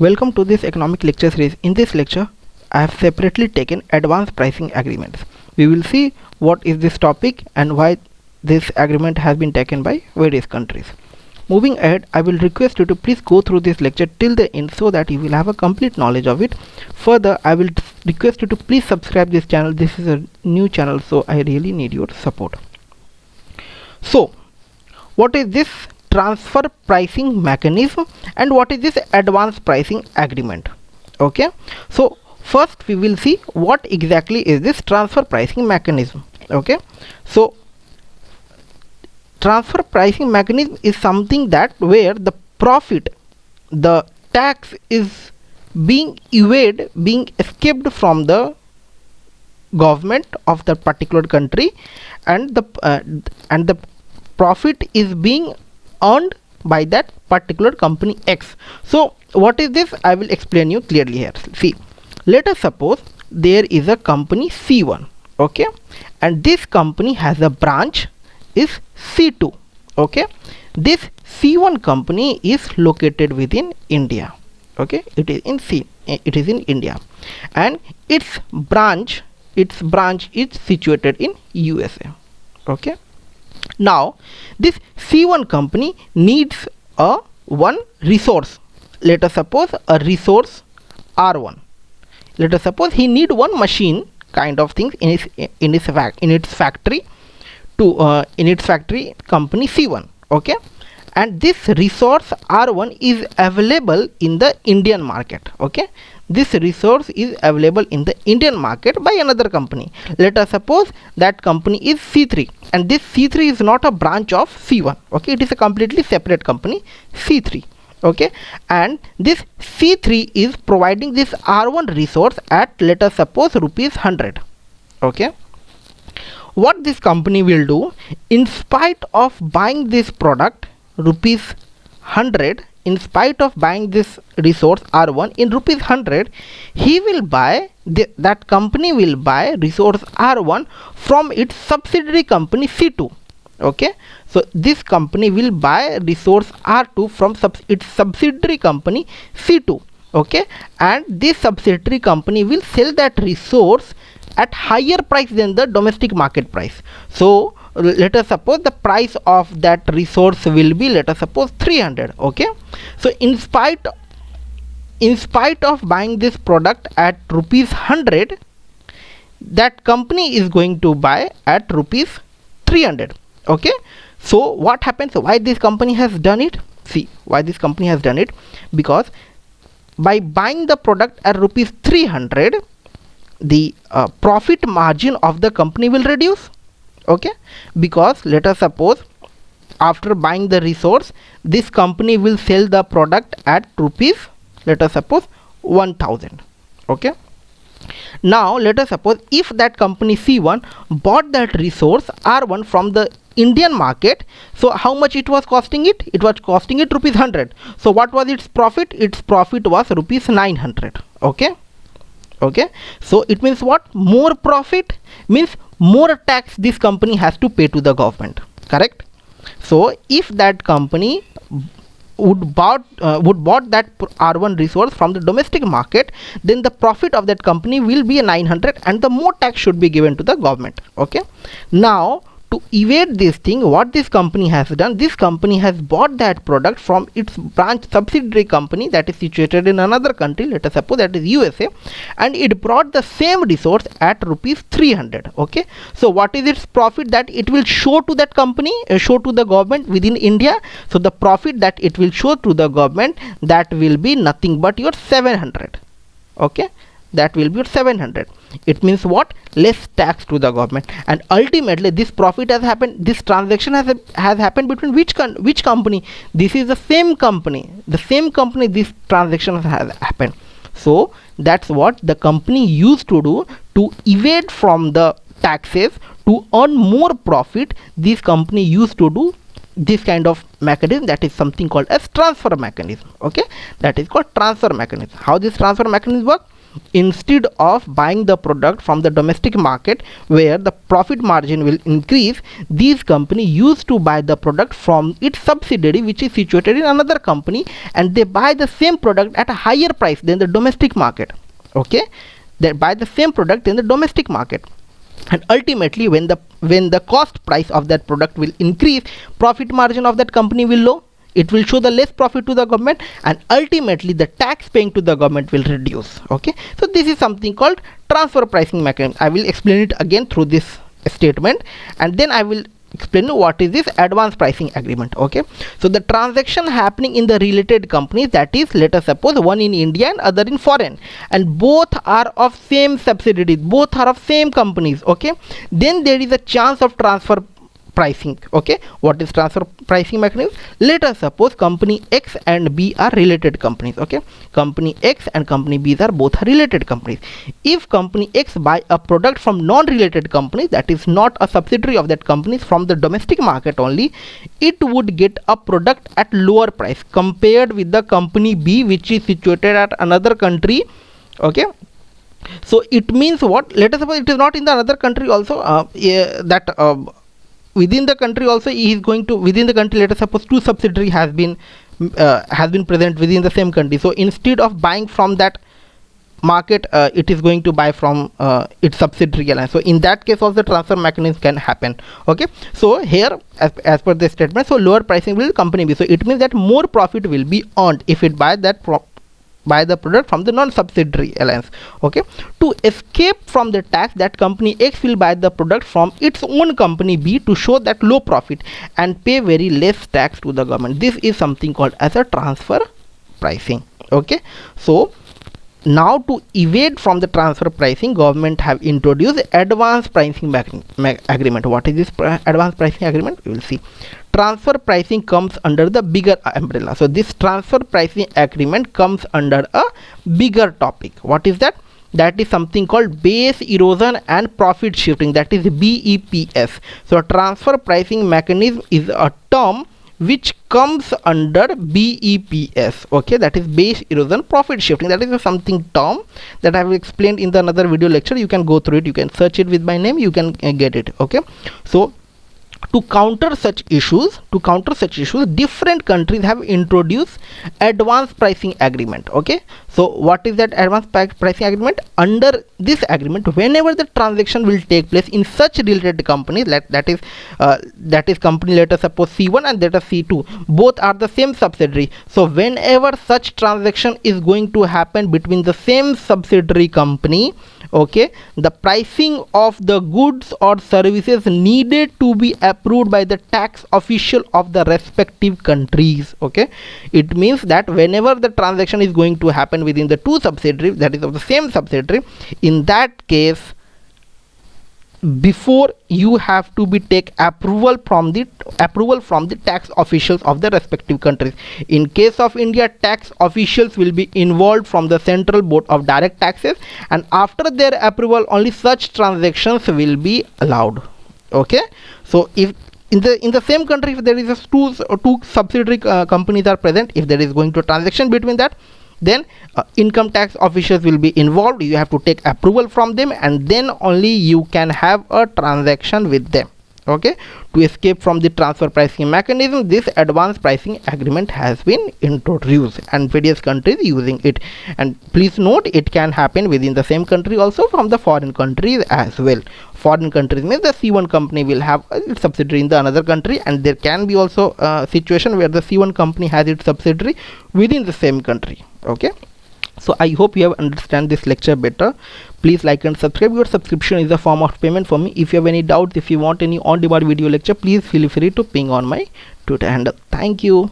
Welcome to this economic lecture series. In this lecture, I have separately taken advanced pricing agreements. We will see what is this topic and why this agreement has been taken by various countries. Moving ahead, I will request you to please go through this lecture till the end so that you will have a complete knowledge of it. Further, I will request you to please subscribe this channel. This is a new channel, so I really need your support. So, what is this transfer pricing mechanism and what is this advanced pricing agreement? Okay, so first we will see what exactly is this transfer pricing mechanism. Okay, so transfer pricing mechanism is something that where the profit, the tax is being evaded, being escaped from the government of the particular country, and the profit is being earned by that particular company X. So what is this? I will explain you clearly here. See, let us suppose there is a company C1, okay, and this company has a branch is C2. Okay, this C1 company is located within India. Okay, it is in India, and its branch is situated in USA. Okay, now this C1 company needs a one resource. Let us suppose a resource R1. Let us suppose he need one machine kind of things in its factory company C1. Okay, and this resource R1 is available in the Indian market. Okay, this resource is available in the Indian market by another company. Let us suppose that company is C3, and this C3 is not a branch of C1. Okay, it is a completely separate company, C3. Okay, and this C3 is providing this R1 resource at, let us suppose, rupees 100. Okay, what this company will do, in spite of buying this product rupees 100, in spite of buying this resource R1 in rupees 100, he will buy that company will buy resource R1 from its subsidiary company C2. Okay, so this company will buy resource R2 from its subsidiary company C2. Okay, and this subsidiary company will sell that resource at higher price than the domestic market price. So let us suppose the price of that resource will be, let us suppose, 300. Okay, so in spite of buying this product at rupees 100, that company is going to buy at rupees 300. Okay, so what happens? Why this company has done it? See, why this company has done it? Because by buying the product at rupees 300, the profit margin of the company will reduce. Okay, because let us suppose after buying the resource, this company will sell the product at rupees, let us suppose, 1000. Okay, now let us suppose if that company C1 bought that resource R1 from the Indian market, so how much it was costing it? It was costing it rupees 100. So what was its profit? Its profit was rupees 900. Okay, okay, so it means what? More profit means more tax this company has to pay to the government. Correct? So if that company would bought that R1 resource from the domestic market, then the profit of that company will be 900 and the more tax should be given to the government. Okay, now to evade this thing, what this company has done, this company has bought that product from its branch subsidiary company that is situated in another country, let us suppose that is USA, and it brought the same resource at rupees 300. Okay, so what is its profit that it will show to that company, show to the government within India? So the profit that it will show to the government, that will be nothing but your 700. Okay, that will be 700. It means what? Less tax to the government, and ultimately this profit has happened, this transaction has happened between which company? This is the same company this transaction has happened. So that's what the company used to do to evade from the taxes to earn more profit. This company used to do this kind of mechanism, that is something called as transfer mechanism. Okay, that is called transfer mechanism. How this transfer mechanism work? instead of buying the product from the domestic market where the profit margin will increase, these company used to buy the product from its subsidiary which is situated in another company, and they buy the same product at a higher price than the domestic market. Okay, they buy the same product in the domestic market, and ultimately when the cost price of that product will increase, profit margin of that company will low, it will show the less profit to the government, and ultimately the tax paying to the government will reduce. Okay, so this is something called transfer pricing mechanism. I will explain it again through this statement, and then I will explain what is this advance pricing agreement. Okay, so the transaction happening in the related companies, that is, let us suppose one in India and other in foreign, and both are of same subsidiaries, both are of same companies. Okay, then there is a chance of transfer pricing. Okay, what is transfer pricing mechanism? Let us suppose company X and B are related companies. Okay, company X and company B are both related companies. If company X buy a product from non-related company, that is not a subsidiary of that company, from the domestic market only, it would get a product at lower price compared with the company B which is situated at another country. Okay, so it means what? Let us suppose it is not in the another country also, within the country also he is going to, within the country, let us suppose two subsidiary has been present within the same country. So instead of buying from that market, it is going to buy from its subsidiary alliance. So in that case also transfer mechanism can happen. Okay, so here as per the statement, so lower pricing will company B, so it means that more profit will be earned if it buy the product from the non-subsidiary alliance. Okay, to escape from the tax, that company X will buy the product from its own company B to show that low profit and pay very less tax to the government. This is something called as a transfer pricing. Okay, so now to evade from the transfer pricing, government have introduced advance pricing agreement. What is this advance pricing agreement? We will see. Transfer pricing comes under the bigger umbrella. So this transfer pricing agreement comes under a bigger topic. What is that? That is something called base erosion and profit shifting, that is BEPS. So transfer pricing mechanism is a term which comes under BEPS. Okay, that is base erosion profit shifting. That is something term that I have explained in the another video lecture. You can go through it, you can search it with my name, you can get it. Okay, so to counter such issues, different countries have introduced advance pricing agreement. Okay, so what is that advance pricing agreement? Under this agreement, whenever the transaction will take place in such related companies, that is company, let us suppose C1 and let us C2, both are the same subsidiary. So whenever such transaction is going to happen between the same subsidiary company, okay, the pricing of the goods or services needed to be approved by the tax official of the respective countries. Okay, it means that whenever the transaction is going to happen within the two subsidiaries, that is of the same subsidiary, in that case, before you have to be take approval from the tax officials of the respective countries. In case of India, tax officials will be involved from the Central Board of Direct Taxes, and after their approval only such transactions will be allowed. Okay, so if in the same country, if there is a two subsidiary companies are present, if there is going to transaction between that, then income tax officials will be involved. You have to take approval from them, and then only you can have a transaction with them. Okay, to escape from the transfer pricing mechanism, this advance pricing agreement has been introduced and various countries using it. And please note, it can happen within the same country also from the foreign countries as well. Foreign countries means the C1 company will have its subsidiary in the another country, and there can be also a situation where the C1 company has its subsidiary within the same country. Okay, so I hope you have understand this lecture better. Please like and subscribe. Your subscription is a form of payment for me. If you have any doubts, if you want any on-demand video lecture, please feel free to ping on my Twitter handle. Thank you.